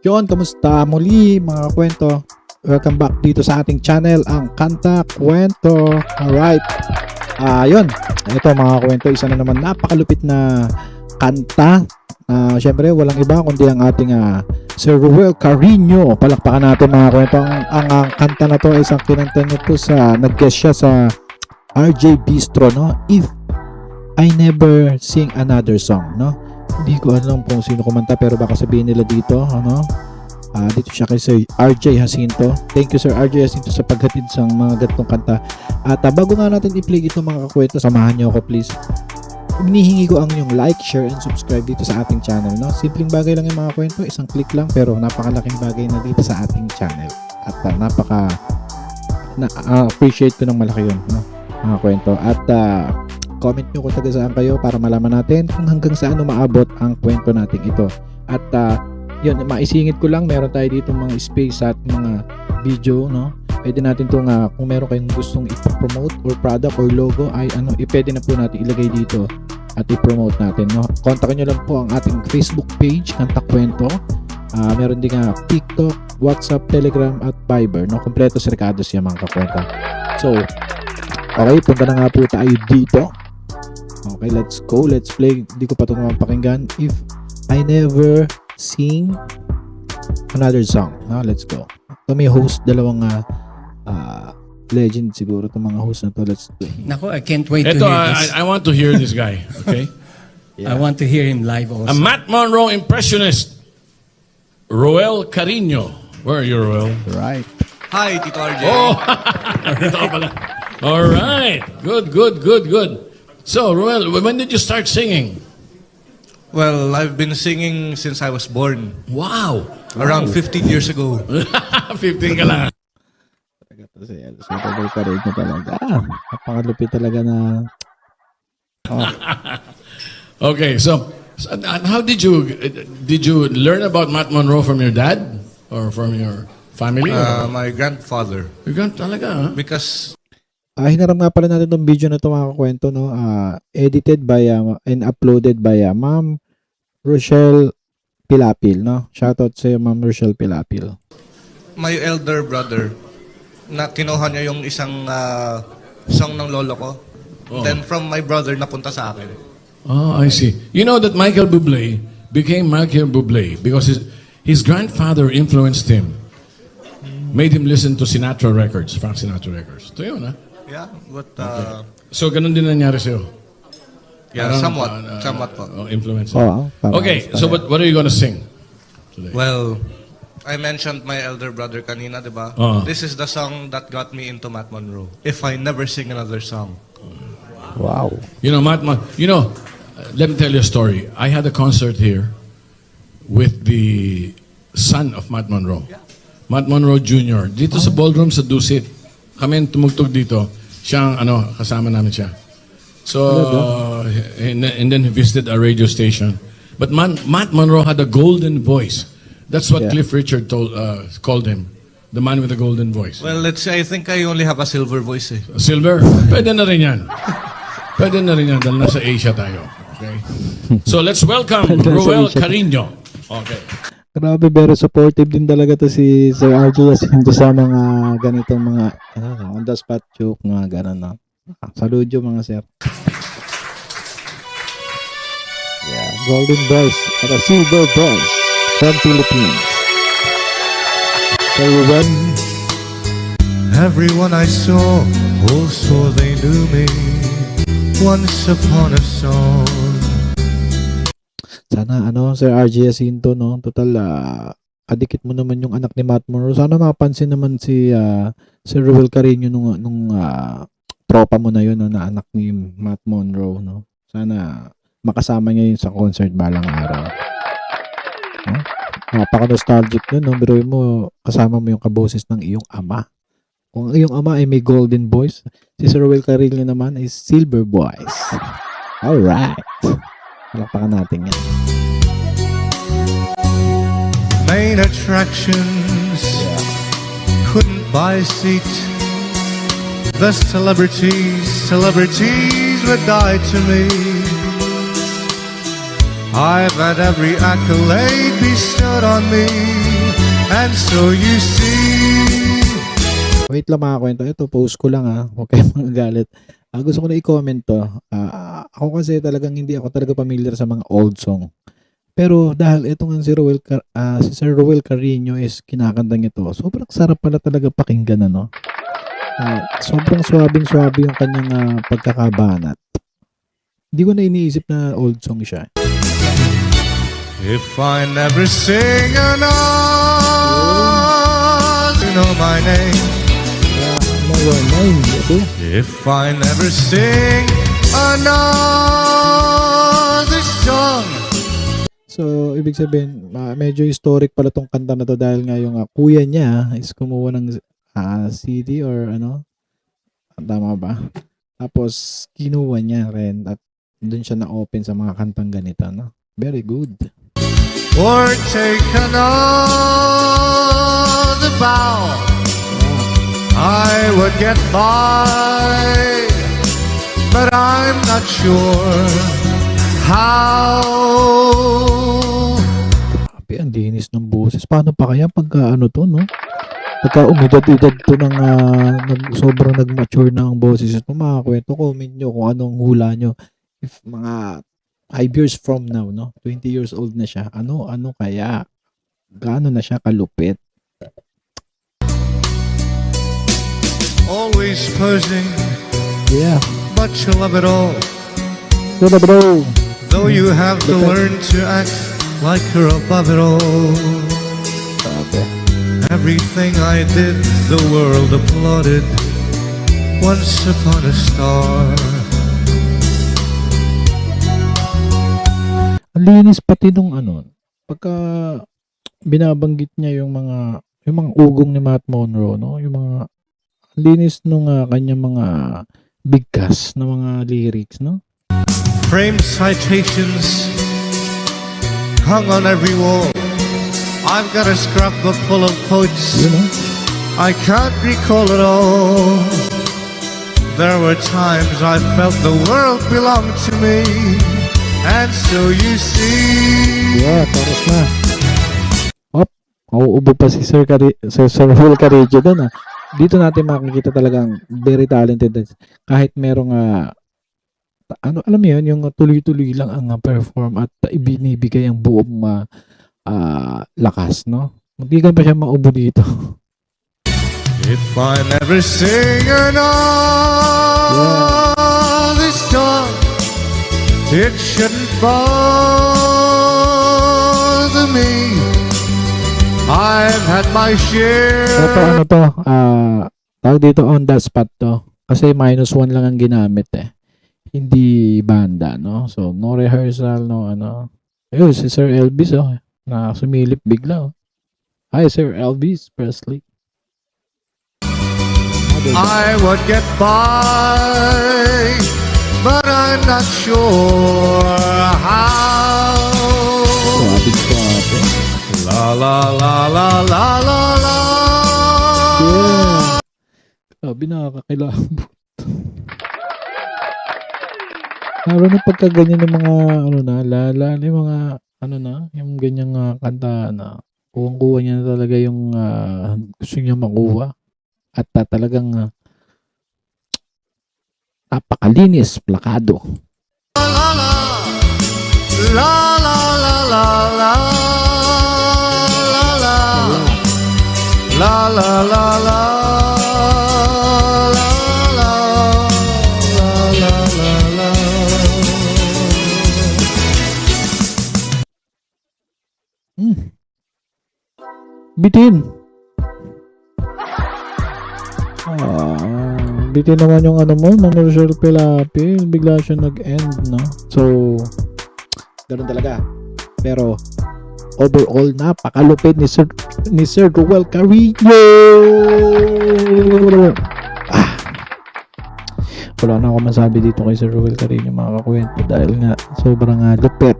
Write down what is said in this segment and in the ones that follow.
Yon, kamusta muli mga kwento? Welcome back dito sa ating channel, ang Kanta Kwento. Alright. Yun. Ito mga kwento, isa na naman napakalupit na kanta. Syempre, walang iba kundi ang ating Sir Ruel Carino. Palakpakan natin mga kwento. Ang kanta na to ay isang kinanta niya to sa, nag-guest siya sa RJ Bistro, no? If I Never Sing Another Song, no? Hindi ko alam kung sino kumanta pero baka sabihin nila dito, ano? Dito siya kay Sir RJ Jacinto. Thank you Sir RJ Jacinto sa paghatid sa mga ganitong kanta. At bago nga natin i-play ito mga kakwento, samahan niyo ako please. Hinihingi ko ang inyong like, share, and subscribe dito sa ating channel, no? Simpleng bagay lang yung mga kwento, isang click lang pero napakalaking bagay na dito sa ating channel. At appreciate ko ng malaki yun, no? Mga kwento. At comment nyo kung taga saan kayo para malaman natin kung hanggang saan umaabot ang kwento natin ito. At yun, maisingit ko lang, meron tayo dito mga space at mga video, no? Pwede natin itong kung meron kayong gustong ipromote or product or logo ay pwede na po natin ilagay dito at i-promote natin, no? Kontakin nyo lang po ang ating Facebook page, Kanta Kwento. Meron din TikTok, WhatsApp, Telegram at Viber, no? Kompleto sa Ricardo siya mga kakwento. So, okay, punta na nga po tayo dito. Okay, let's go. Let's play. Hindi ko pa ito mapakinggan. If I Never Sing Another Song. Let's go. Ito may host, dalawang legend siguro itong mga host na to. Let's go. Nako, I can't wait to Ito, hear this. I want to hear this guy, okay? I want to hear him live also. A Matt Monroe impressionist, Ruel Carino. Where are you, Ruel? Right. Hi, Tito RJ. Oh, ito ka pala. All right. Good. So, Ruel, when did you start singing? Well, I've been singing since I was born. Wow. Around 15 years ago. 15 ka lang. Talaga to si Ruel Carino talaga. Napakalupit talaga na. Okay, so how did you learn about Matt Monroe from your dad or from your family? My grandfather. Your grand talaga, huh? Because Hinaram nga pala natin itong video na ito mga kakwento, no? Edited by and uploaded by Ma'am Rochelle Pilapil, no? Shoutout sa Ma'am Rochelle Pilapil. my elder brother, na kinuha niya yung isang song ng lolo ko. Oh. Then from my brother, napunta sa akin. Oh, I see. You know that Michael Bublé became Michael Bublé because his grandfather influenced him, made him listen to Sinatra records, Frank Sinatra records. Ito yun, ha? Yeah, but So, ganun din nangyari sa'yo? yeah, Parang, somewhat po. Influence. Oh, Okay, so what are you gonna sing today? Well, I mentioned my elder brother kanina, di ba? This is the song that got me into Matt Monroe. If I Never Sing Another Song. Wow. You know, let me tell you a story. I had a concert here with the son of Matt Monroe. Matt Monroe Jr. Dito sa ballroom sa Dusit. Kami tumugtog dito. Siya kasama namin siya. So, and then he visited a radio station. But Matt Monroe had a golden voice. That's what Cliff Richard called him. The man with the golden voice. Well, let's say I think I only have a silver voice. Silver? Pwede na rin yan. Pwede na rin yan dahil nasa Asia tayo. Okay? So, let's welcome Ruel Carino. Okay. Grabe, very supportive din talaga to si Sir RJ Jacinto sa mga ganitong mga on the spot joke, mga ganun, no? Saludyo mga sir. Yeah, golden voice at a silver voice from Philippines. So when everyone I saw also they knew me once upon a song. sana Sir RJ Jacinto, no? Total kadikit mo naman yung anak ni Matt Monroe. Sana mapansin naman si Sir Ruel Carino nung tropa mo na yun, no, na anak ni Matt Monroe, no? Sana makasama niya yun sa concert balang araw. No? Napaka-nostalgic nun, no? Biruin mo, kasama mo yung kaboses ng iyong ama. Kung ang iyong ama ay may golden voice, si Sir Ruel Carino naman ay silver voice. Alright. Palakpakan natin yan. Main attractions couldn't buy a seat. The celebrities would die to me. I've had every accolade bestowed on me. And so you see. Wait lang mga kwento. Ito, post ko lang huwag kayong magagalit. Gusto ko na i-comment to. Ako kasi hindi ako talaga familiar sa mga old song. Pero dahil itong si Sir Ruel Carino is kinakanta ito, sobrang sarap pala talaga pakinggan, ano? Sobrang swabing-swabe yung kanyang pagkakabanat. Hindi ko na iniisip na old song siya. If I never sing another, you know my name. If I never sing another song. So, ibig sabihin, medyo historic pala tong kanta na to dahil nga yung kuya niya is kumuha ng CD or ano, tama ba? Tapos, kinuha niya rin at doon siya na-open sa mga kantang ganito, no? Very good. Or take another bow, I would get by, but I'm not sure how. Grabe, ang linis ng boses. Paano pa kaya pagka ano to, no? Pagka umidad-idad to ng sobrang nag-mature na ang boses ito, mga kwento, comment nyo kung anong hula nyo. If mga 5 years from now, no? 20 years old na siya, ano kaya? Gaano na siya kalupit? Always posing, Yeah. but you love it all. Wala bro. Though you have to learn to act like you're above it all. Grabe. Everything I did, the world applauded. Once upon a star. Ang linis pati nung ano, pagka binabanggit niya yung mga ugong ni Matt Monroe, no? Yung mga linis nung kanyang mga bigkas na mga lyrics, no? Framed citations hung on every wall. I've got a scrapbook full of quotes. You know? I can't recall it all. There were times I felt the world belonged to me. And so you see. Yeah, tapos na. Mauubo pa si Sir Ruel Carino doon Dito natin makikita talagang very talented. Kahit merong alam mo yun, yung tuloy-tuloy lang ang perform at ibinibigay ang buong lakas, no? Magbigan pa siya maubo dito. If I never sing another song, it shouldn't bother me. I've had my share. Ito, tawag dito on the spot to. Kasi -1 lang ang ginamit Hindi banda, no? So, no rehearsal, no ano. Ayun, si Sir Elvis, na sumilip bigla, Hi, Sir Elvis Presley. I would get by, but I'm not sure how. Swabe. La la la la la la la. Yeah. Grabe, nakakakilabot. Naroon na pagkaganyan ng mga yung mga yung ganyang kanta na kuha niya na talaga yung gusto niya makuha at talagang napakalinis, plakado. La la la la la la la la la. Bitin. Bitin naman yung Ma'am Rochelle Pilapil. Bigla siya nag-end, no? So, ganun talaga. Pero, overall, napakalupit ni Sir Ruel Carino. Wala na ako masabi dito kay Sir Ruel Carino, mga kakwento, dahil nga sobrang lupit,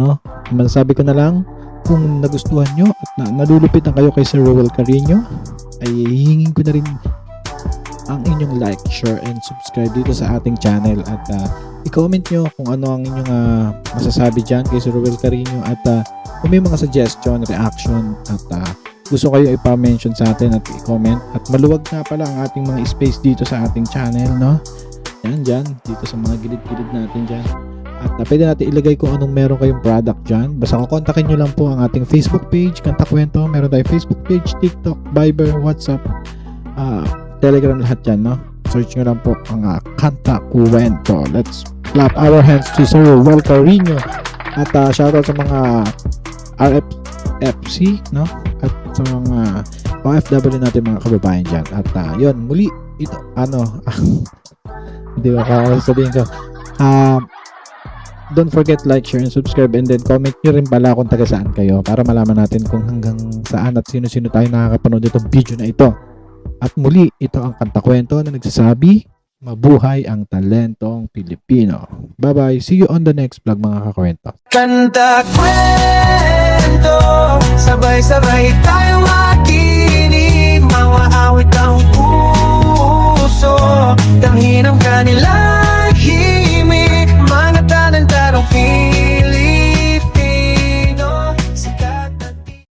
no? Masasabi ko na lang, kung nagustuhan nyo at nalulupit na kayo kay Sir Ruel Carino, ay hihingin ko na rin ang inyong like, share, and subscribe dito sa ating channel at i-comment nyo kung ano ang inyong masasabi dyan kay Sir Ruel Carino at kung may mga suggestion, reaction at gusto kayo ipa-mention sa atin at i-comment. At maluwag nga pala ang ating mga space dito sa ating channel, no? Yan dyan, dito sa mga gilid-gilid natin dyan. At pwede natin ilagay kung anong meron kayong product dyan. Basta kontakin nyo lang po ang ating Facebook page, Kanta Kwento. Meron tayong Facebook page, TikTok, Viber, WhatsApp, Telegram, lahat dyan, no? Search nyo lang po ang Kanta Kwento. Let's clap our hands to Sir Ruel Carino. At shoutout sa mga RFC, no? At sa mga OFW natin, mga kababayan dyan. At yun, muli, ito, hindi ba sabihin ko, don't forget like, share, and subscribe, and then comment nyo rin pala kung taga saan kayo para malaman natin kung hanggang saan at sino-sino tayo nakakapanood itong video na ito. At muli, ito ang Kanta Kwento na nagsasabi, mabuhay ang talentong Pilipino. Bye-bye. See you on the next vlog, mga kakwento. Kanta kwento, sabay-sabay tayo.